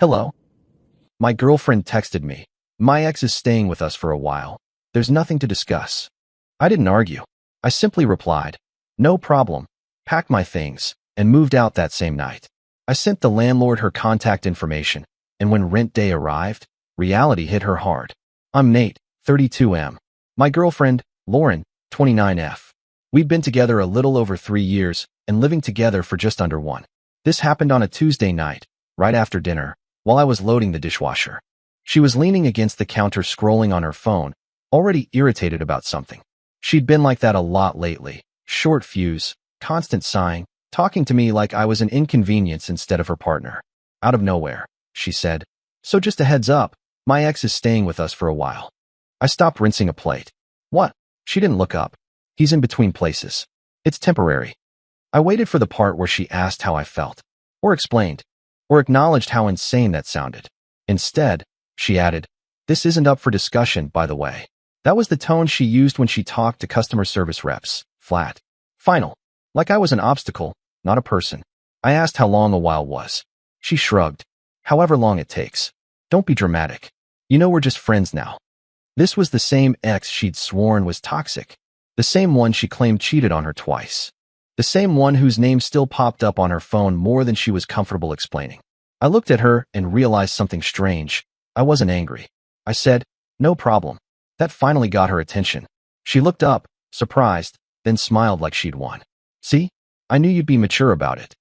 Hello? My girlfriend texted me. My ex is staying with us for a while. There's nothing to discuss. I didn't argue. I simply replied, no problem, packed my things, and moved out that same night. I sent the landlord her contact information, and when rent day arrived, reality hit her hard. I'm Nate, 32M. My girlfriend, Lauren, 29F. We'd been together a little over 3 years and living together for just under 1. This happened on a Tuesday night, right after dinner, while I was loading the dishwasher. She was leaning against the counter scrolling on her phone, already irritated about something. She'd been like that a lot lately. Short fuse, constant sighing, talking to me like I was an inconvenience instead of her partner. Out of nowhere, she said, so just a heads up, my ex is staying with us for a while. I stopped rinsing a plate. What? She didn't look up. He's in between places. It's temporary. I waited for the part where she asked how I felt, or explained, or acknowledged how insane that sounded. Instead, she added, this isn't up for discussion, by the way. That was the tone she used when she talked to customer service reps. Flat. Final. Like I was an obstacle, not a person. I asked how long a while was. She shrugged. However long it takes. Don't be dramatic. You know we're just friends now. This was the same ex she'd sworn was toxic. The same one she claimed cheated on her twice. The same one whose name still popped up on her phone more than she was comfortable explaining. I looked at her and realized something strange. I wasn't angry. I said, no problem. That finally got her attention. She looked up, surprised, then smiled like she'd won. See? I knew you'd be mature about it.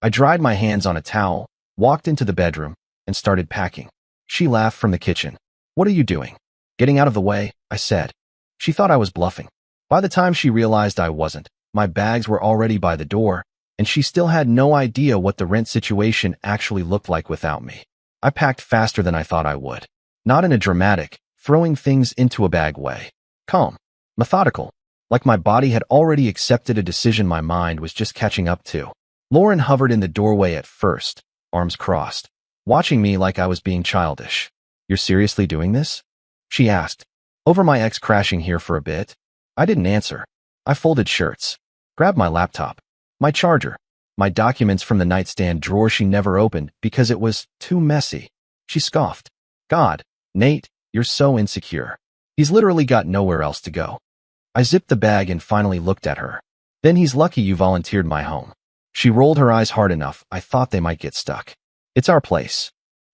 I dried my hands on a towel, walked into the bedroom, and started packing. She laughed from the kitchen. What are you doing? Getting out of the way, I said. She thought I was bluffing. By the time she realized I wasn't, my bags were already by the door, and she still had no idea what the rent situation actually looked like without me. I packed faster than I thought I would. Not in a dramatic, throwing things into a bag way. Calm. Methodical. Like my body had already accepted a decision my mind was just catching up to. Lauren hovered in the doorway at first, arms crossed, watching me like I was being childish. You're seriously doing this? She asked. Over my ex crashing here for a bit? I didn't answer. I folded shirts, grabbed my laptop, my charger, my documents from the nightstand drawer she never opened because it was too messy. She scoffed. God, Nate, you're so insecure. He's literally got nowhere else to go. I zipped the bag and finally looked at her. Then he's lucky you volunteered my home. She rolled her eyes hard enough, I thought they might get stuck. It's our place.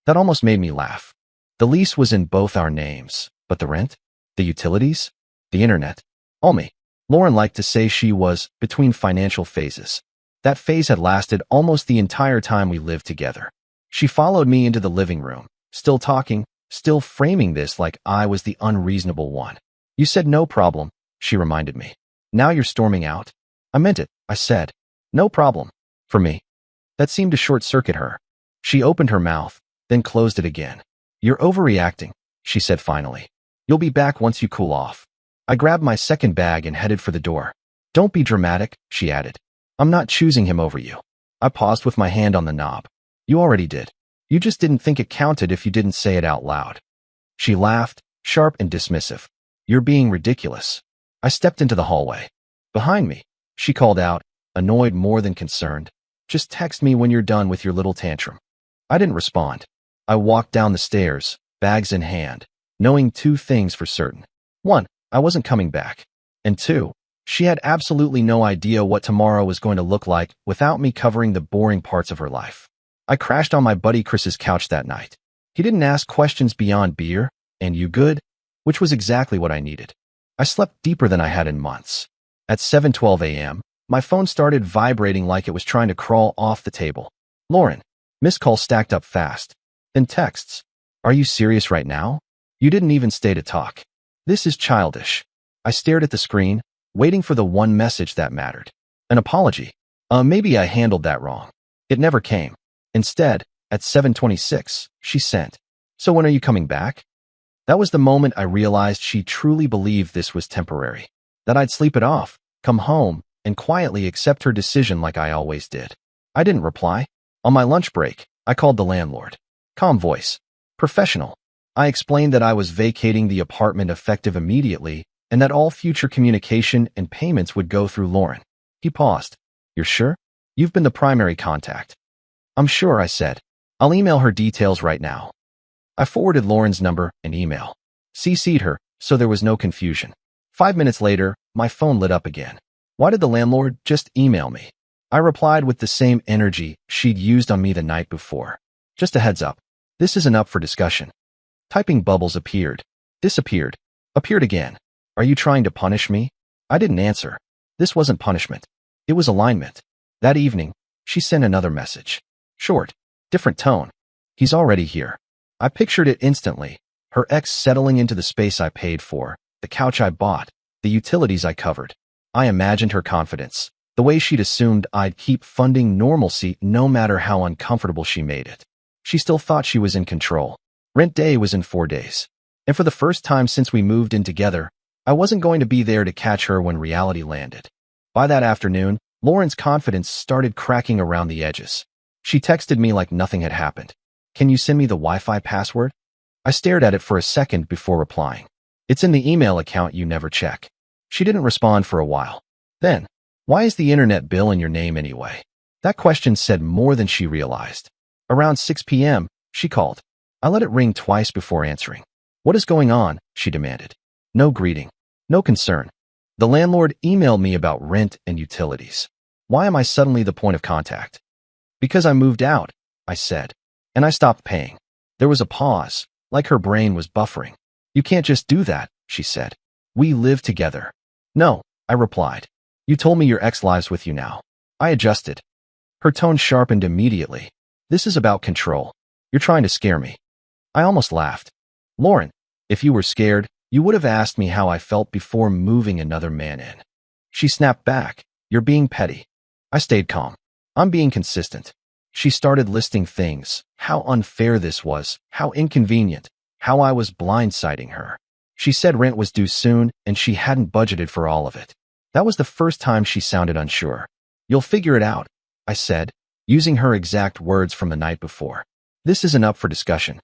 That almost made me laugh. The lease was in both our names, but the rent? The utilities? The internet? All me. Lauren liked to say she was between financial phases. That phase had lasted almost the entire time we lived together. She followed me into the living room, still talking, still framing this like I was the unreasonable one. You said no problem, she reminded me. Now you're storming out? I meant it, I said. No problem. For me. That seemed to short-circuit her. She opened her mouth, then closed it again. You're overreacting, she said finally. You'll be back once you cool off. I grabbed my second bag and headed for the door. Don't be dramatic, she added. I'm not choosing him over you. I paused with my hand on the knob. You already did. You just didn't think it counted if you didn't say it out loud. She laughed, sharp and dismissive. You're being ridiculous. I stepped into the hallway. Behind me, she called out, annoyed more than concerned. Just text me when you're done with your little tantrum. I didn't respond. I walked down the stairs, bags in hand, knowing 2 things for certain. 1, I wasn't coming back. And 2, she had absolutely no idea what tomorrow was going to look like without me covering the boring parts of her life. I crashed on my buddy Chris's couch that night. He didn't ask questions beyond beer, and you good? Which was exactly what I needed. I slept deeper than I had in months. At 7:12 a.m., my phone started vibrating like it was trying to crawl off the table. Lauren. Missed calls stacked up fast. Then texts. Are you serious right now? You didn't even stay to talk. This is childish. I stared at the screen, waiting for the one message that mattered. An apology. Maybe I handled that wrong. It never came. Instead, at 7:26, she sent. So when are you coming back? That was the moment I realized she truly believed this was temporary. That I'd sleep it off, come home, and quietly accept her decision like I always did. I didn't reply. On my lunch break, I called the landlord. Calm voice. Professional. I explained that I was vacating the apartment effective immediately and that all future communication and payments would go through Lauren. He paused. You're sure? You've been the primary contact. I'm sure, I said. I'll email her details right now. I forwarded Lauren's number and email. CC'd her, so there was no confusion. 5 minutes later, my phone lit up again. Why did the landlord just email me? I replied with the same energy she'd used on me the night before. Just a heads up. This isn't up for discussion. Typing bubbles appeared, disappeared, appeared again. Are you trying to punish me? I didn't answer. This wasn't punishment. It was alignment. That evening, she sent another message. Short, different tone. He's already here. I pictured it instantly. Her ex settling into the space I paid for, the couch I bought, the utilities I covered. I imagined her confidence, the way she'd assumed I'd keep funding normalcy no matter how uncomfortable she made it. She still thought she was in control. Rent day was in 4 days. And for the first time since we moved in together, I wasn't going to be there to catch her when reality landed. By that afternoon, Lauren's confidence started cracking around the edges. She texted me like nothing had happened. Can you send me the Wi-Fi password? I stared at it for a second before replying. It's in the email account you never check. She didn't respond for a while. Then, why is the internet bill in your name anyway? That question said more than she realized. Around 6 p.m., she called. I let it ring twice before answering. What is going on? She demanded. No greeting. No concern. The landlord emailed me about rent and utilities. Why am I suddenly the point of contact? Because I moved out, I said. And I stopped paying. There was a pause, like her brain was buffering. You can't just do that, she said. We live together. No, I replied. You told me your ex lives with you now. I adjusted. Her tone sharpened immediately. This is about control. You're trying to scare me. I almost laughed. Lauren, if you were scared, you would have asked me how I felt before moving another man in. She snapped back. You're being petty. I stayed calm. I'm being consistent. She started listing things, how unfair this was, how inconvenient, how I was blindsiding her. She said rent was due soon and she hadn't budgeted for all of it. That was the first time she sounded unsure. You'll figure it out, I said, using her exact words from the night before. This isn't up for discussion.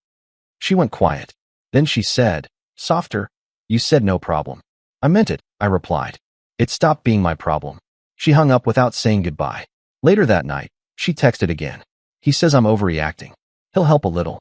She went quiet. Then she said, softer, you said no problem. I meant it, I replied. It stopped being my problem. She hung up without saying goodbye. Later that night, she texted again. He says I'm overreacting. He'll help a little.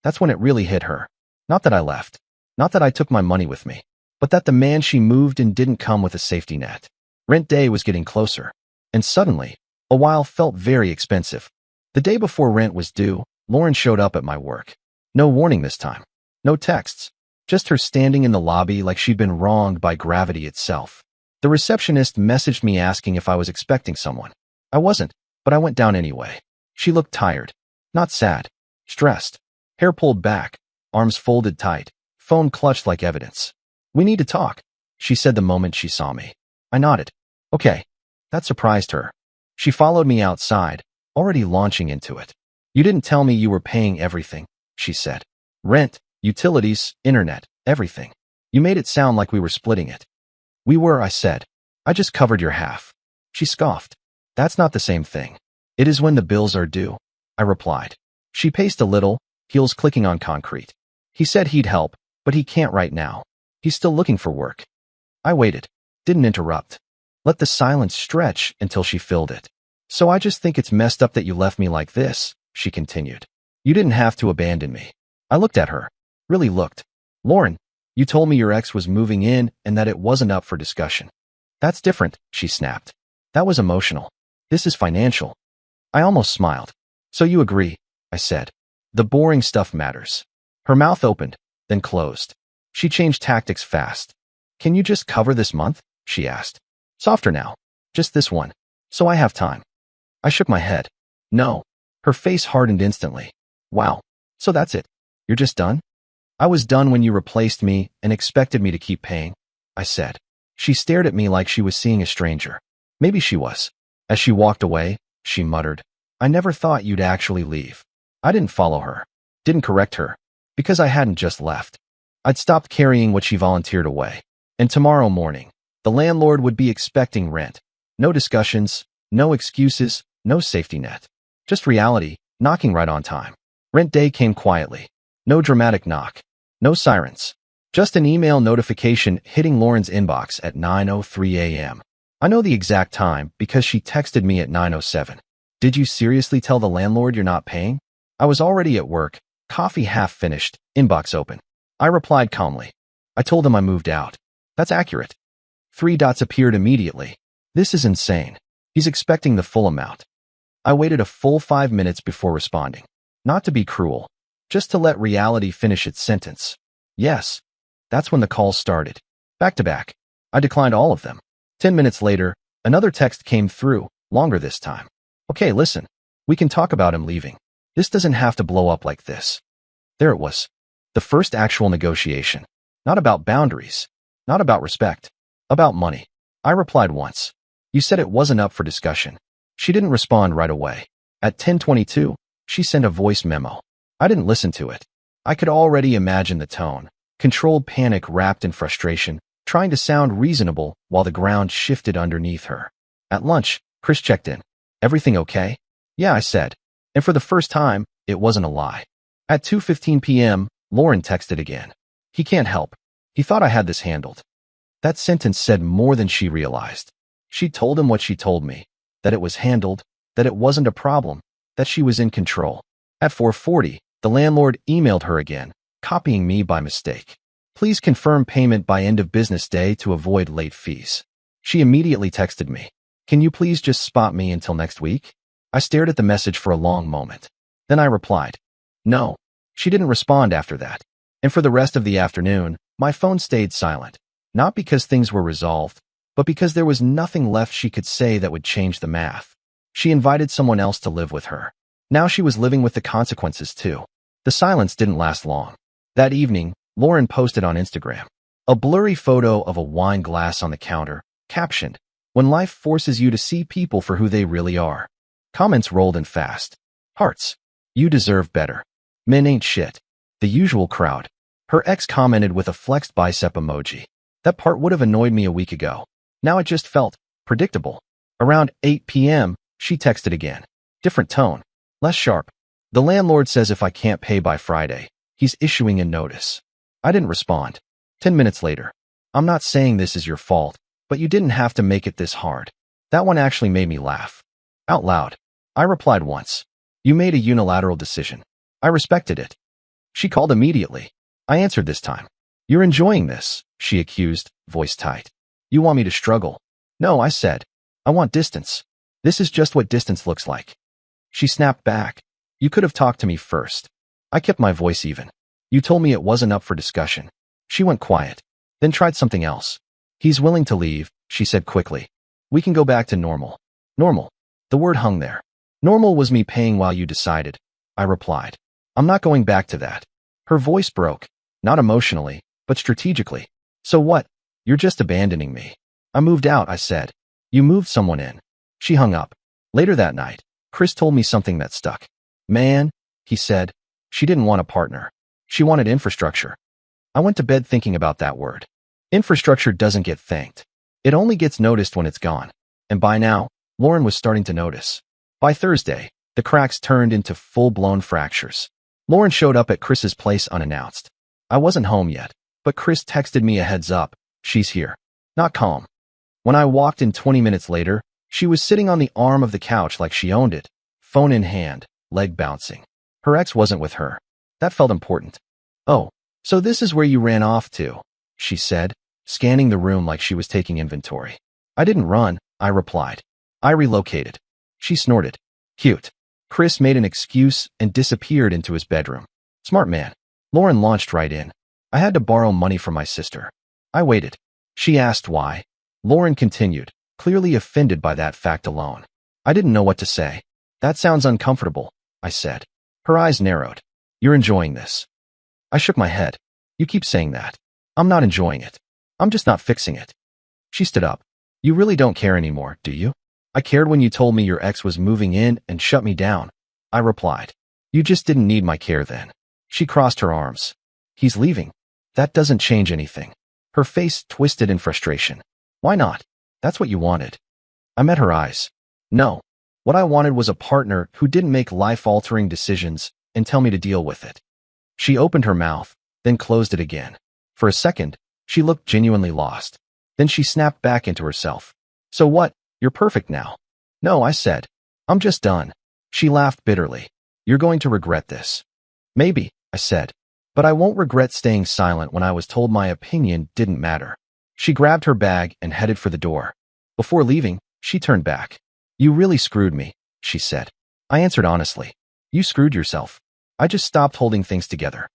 That's when it really hit her. Not that I left. Not that I took my money with me. But that the man she moved in didn't come with a safety net. Rent day was getting closer. And suddenly, a while felt very expensive. The day before rent was due, Lauren showed up at my work. No warning this time. No texts. Just her standing in the lobby like she'd been wronged by gravity itself. The receptionist messaged me asking if I was expecting someone. I wasn't, but I went down anyway. She looked tired. Not sad. Stressed. Hair pulled back. Arms folded tight. Phone clutched like evidence. We need to talk, she said the moment she saw me. I nodded. Okay. That surprised her. She followed me outside, already launching into it. You didn't tell me you were paying everything, she said. Rent, utilities, internet, everything. You made it sound like we were splitting it. We were, I said. I just covered your half. She scoffed. That's not the same thing. It is when the bills are due, I replied. She paced a little, heels clicking on concrete. He said he'd help, but he can't right now. He's still looking for work. I waited. Didn't interrupt. Let the silence stretch until she filled it. So I just think it's messed up that you left me like this, she continued. You didn't have to abandon me. I looked at her. Really looked. Lauren, you told me your ex was moving in and that it wasn't up for discussion. That's different, she snapped. That was emotional. This is financial. I almost smiled. So you agree, I said. The boring stuff matters. Her mouth opened, then closed. She changed tactics fast. Can you just cover this month? She asked. Softer now. Just this one. So I have time. I shook my head. No. Her face hardened instantly. Wow. So that's it. You're just done? I was done when you replaced me and expected me to keep paying, I said. She stared at me like she was seeing a stranger. Maybe she was. As she walked away, she muttered, I never thought you'd actually leave. I didn't follow her. Didn't correct her. Because I hadn't just left. I'd stopped carrying what she volunteered away. And tomorrow morning, the landlord would be expecting rent. No discussions, no excuses, no safety net. Just reality, knocking right on time. Rent day came quietly. No dramatic knock. No sirens. Just an email notification hitting Lauren's inbox at 9:03 a.m. I know the exact time because she texted me at 9:07. Did you seriously tell the landlord you're not paying? I was already at work, coffee half finished, inbox open. I replied calmly. I told him I moved out. That's accurate. 3 dots appeared immediately. This is insane. He's expecting the full amount. I waited a full 5 minutes before responding. Not to be cruel, just to let reality finish its sentence. Yes. That's when the calls started. Back to back. I declined all of them. 10 minutes later, another text came through, longer this time. Okay, listen. We can talk about him leaving. This doesn't have to blow up like this. There it was. The first actual negotiation. Not about boundaries. Not about respect. About money. I replied once. You said it wasn't up for discussion. She didn't respond right away. At 10:22, she sent a voice memo. I didn't listen to it. I could already imagine the tone. Controlled panic wrapped in frustration, trying to sound reasonable while the ground shifted underneath her. At lunch, Chris checked in. Everything okay? Yeah, I said. And for the first time, it wasn't a lie. At 2:15 p.m., Lauren texted again. He can't help. He thought I had this handled. That sentence said more than she realized. She told him what she told me, that it was handled, that it wasn't a problem, that she was in control. At 4:40, the landlord emailed her again, copying me by mistake. Please confirm payment by end of business day to avoid late fees. She immediately texted me. Can you please just spot me until next week? I stared at the message for a long moment. Then I replied. No. She didn't respond after that. And for the rest of the afternoon, my phone stayed silent. Not because things were resolved, but because there was nothing left she could say that would change the math. She invited someone else to live with her. Now she was living with the consequences too. The silence didn't last long. That evening, Lauren posted on Instagram a blurry photo of a wine glass on the counter, captioned, "When life forces you to see people for who they really are." Comments rolled in fast. Hearts. You deserve better. Men ain't shit. The usual crowd. Her ex commented with a flexed bicep emoji. That part would have annoyed me a week ago. Now it just felt predictable. Around 8 p.m., she texted again. Different tone. Less sharp. The landlord says if I can't pay by Friday, he's issuing a notice. I didn't respond. 10 minutes later. I'm not saying this is your fault, but you didn't have to make it this hard. That one actually made me laugh. Out loud. I replied once. You made a unilateral decision. I respected it. She called immediately. I answered this time. You're enjoying this, she accused, voice tight. You want me to struggle? No, I said. I want distance. This is just what distance looks like. She snapped back. You could have talked to me first. I kept my voice even. You told me it wasn't up for discussion. She went quiet, then tried something else. He's willing to leave, she said quickly. We can go back to normal. Normal. The word hung there. Normal was me paying while you decided. I replied. I'm not going back to that. Her voice broke, not emotionally, but strategically. So what? You're just abandoning me. I moved out, I said. You moved someone in. She hung up. Later that night, Chris told me something that stuck. Man, he said, she didn't want a partner. She wanted infrastructure. I went to bed thinking about that word. Infrastructure doesn't get thanked. It only gets noticed when it's gone. And by now, Lauren was starting to notice. By Thursday, the cracks turned into full-blown fractures. Lauren showed up at Chris's place unannounced. I wasn't home yet, but Chris texted me a heads up. She's here. Not calm. When I walked in 20 minutes later, she was sitting on the arm of the couch like she owned it, phone in hand, leg bouncing. Her ex wasn't with her. That felt important. Oh, so this is where you ran off to, she said, scanning the room like she was taking inventory. I didn't run, I replied. I relocated. She snorted. Cute. Chris made an excuse and disappeared into his bedroom. Smart man. Lauren launched right in. I had to borrow money from my sister. I waited. She asked why. Lauren continued, clearly offended by that fact alone. I didn't know what to say. That sounds uncomfortable, I said. Her eyes narrowed. You're enjoying this. I shook my head. You keep saying that. I'm not enjoying it. I'm just not fixing it. She stood up. You really don't care anymore, do you? I cared when you told me your ex was moving in and shut me down. I replied. You just didn't need my care then. She crossed her arms. He's leaving. That doesn't change anything. Her face twisted in frustration. Why not? That's what you wanted. I met her eyes. No. What I wanted was a partner who didn't make life-altering decisions and tell me to deal with it. She opened her mouth, then closed it again. For a second, she looked genuinely lost. Then she snapped back into herself. So what? You're perfect now. No, I said. I'm just done. She laughed bitterly. You're going to regret this. Maybe, I said. But I won't regret staying silent when I was told my opinion didn't matter. She grabbed her bag and headed for the door. Before leaving, she turned back. You really screwed me, she said. I answered honestly. You screwed yourself. I just stopped holding things together.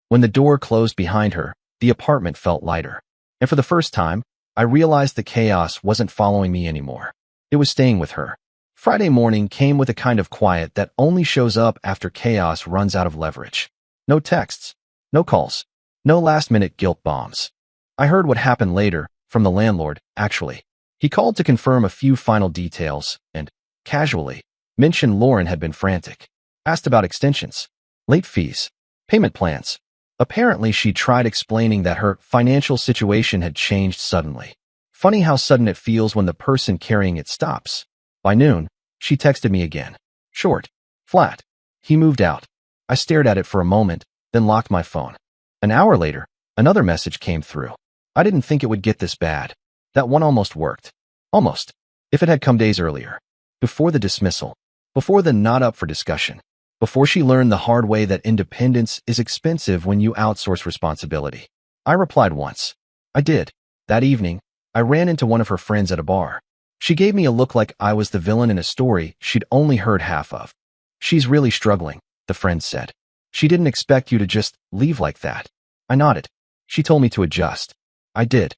When the door closed behind her, the apartment felt lighter. And for the first time, I realized the chaos wasn't following me anymore. It was staying with her. Friday morning came with a kind of quiet that only shows up after chaos runs out of leverage. No texts, no calls, no last-minute guilt bombs. I heard what happened later, from the landlord, actually. He called to confirm a few final details and, casually, mentioned Lauren had been frantic. Asked about extensions, late fees, payment plans. Apparently, she tried explaining that her financial situation had changed suddenly. Funny how sudden it feels when the person carrying it stops. By noon, she texted me again. Short, flat. He moved out. I stared at it for a moment, then locked my phone. An hour later, another message came through. I didn't think it would get this bad. That one almost worked. Almost. If it had come days earlier. Before the dismissal. Before the not up for discussion. Before she learned the hard way that independence is expensive when you outsource responsibility. I replied once. I did. That evening, I ran into one of her friends at a bar. She gave me a look like I was the villain in a story she'd only heard half of. She's really struggling, the friend said. She didn't expect you to just leave like that. I nodded. She told me to adjust. I did.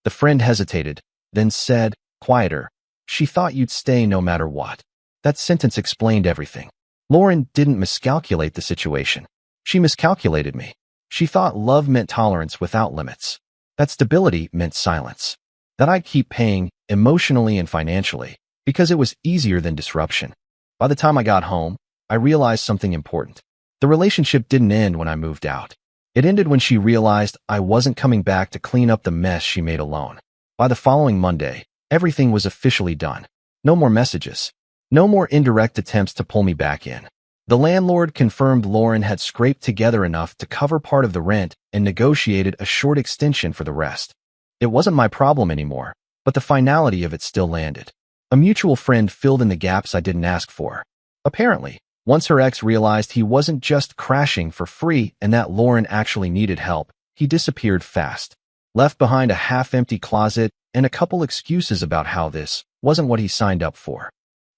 The friend hesitated, then said, quieter, she thought you'd stay no matter what. That sentence explained everything. Lauren didn't miscalculate the situation. She miscalculated me. She thought love meant tolerance without limits. That stability meant silence. That I'd keep paying, emotionally and financially, because it was easier than disruption. By the time I got home, I realized something important. The relationship didn't end when I moved out. It ended when she realized I wasn't coming back to clean up the mess she made alone. By the following Monday, everything was officially done. No more messages. No more indirect attempts to pull me back in. The landlord confirmed Lauren had scraped together enough to cover part of the rent and negotiated a short extension for the rest. It wasn't my problem anymore, but the finality of it still landed. A mutual friend filled in the gaps I didn't ask for. Apparently, once her ex realized he wasn't just crashing for free and that Lauren actually needed help, he disappeared fast. Left behind a half-empty closet and a couple excuses about how this wasn't what he signed up for.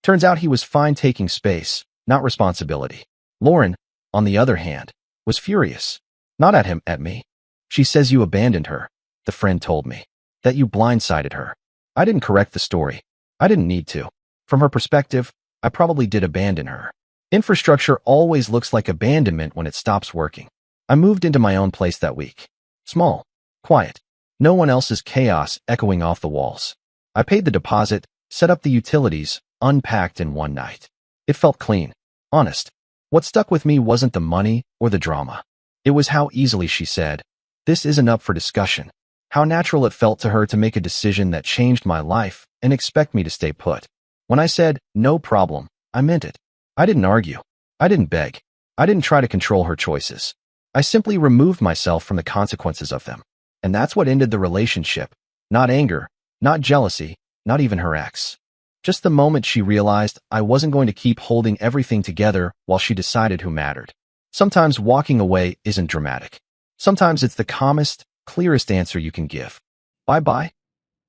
Turns out he was fine taking space, not responsibility. Lauren, on the other hand, was furious. Not at him, at me. She says you abandoned her, the friend told me. That you blindsided her. I didn't correct the story. I didn't need to. From her perspective, I probably did abandon her. Infrastructure always looks like abandonment when it stops working. I moved into my own place that week. Small. Quiet. No one else's chaos echoing off the walls. I paid the deposit, set up the utilities, unpacked in one night. It felt clean. Honest. What stuck with me wasn't the money or the drama. It was how easily she said, "This isn't up for discussion." How natural it felt to her to make a decision that changed my life and expect me to stay put. When I said, "No problem," I meant it. I didn't argue. I didn't beg. I didn't try to control her choices. I simply removed myself from the consequences of them. And that's what ended the relationship. Not anger, not jealousy, not even her ex. Just the moment she realized I wasn't going to keep holding everything together while she decided who mattered. Sometimes walking away isn't dramatic. Sometimes it's the calmest, clearest answer you can give. Bye-bye.